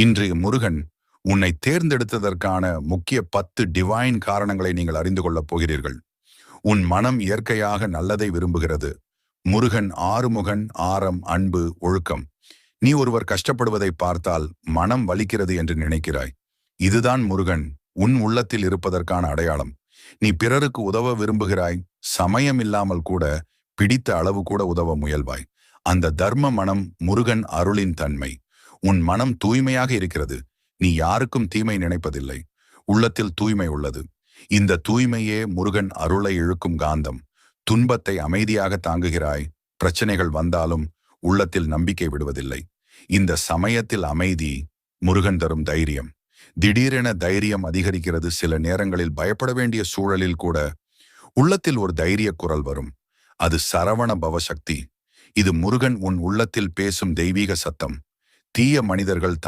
இன்றைய முருகன் உன்னை தேர்ந்தெடுத்ததற்கான முக்கிய 10 டிவைன் காரணங்களை நீங்கள் அறிந்து கொள்ளப் போகிறீர்கள். உன் மனம் இயற்கையாக நல்லதை விரும்புகிறது. முருகன் ஆறுமுகன், ஆரம், அன்பு, ஒழுக்கம். நீ ஒருவர் கஷ்டப்படுவதை பார்த்தால் மனம் வலிக்கிறது என்று நினைக்கிறாய். இதுதான் முருகன் உன் உள்ளத்தில் இருப்பதற்கான அடையாளம். நீ பிறருக்கு உதவ விரும்புகிறாய், சமயம் இல்லாமல் கூட, பிடித்த அளவு கூட உதவ முயல்வாய். அந்த தர்ம மனம் முருகன் அருளின் தன்மை. உன் மனம் தூய்மையாக இருக்கிறது. நீ யாருக்கும் தீமை நினைப்பதில்லை. உள்ளத்தில் தூய்மை உள்ளது. இந்த தூய்மையே முருகன் அருளை இழுக்கும் காந்தம். துன்பத்தை அமைதியாக தாங்குகிறாய். பிரச்சனைகள் வந்தாலும் உள்ளத்தில் நம்பிக்கை விடுவதில்லை. இந்த சமயத்தில் அமைதி முருகன் தரும் தைரியம். திடீரென தைரியம் அதிகரிக்கிறது. சில நேரங்களில் பயப்பட வேண்டிய சூழலில் கூட உள்ளத்தில் ஒரு தைரிய குரல் வரும். அது சரவண பவசக்தி. இது முருகன் உன் உள்ளத்தில் பேசும் தெய்வீக சத்தம். தீய மனிதர்கள்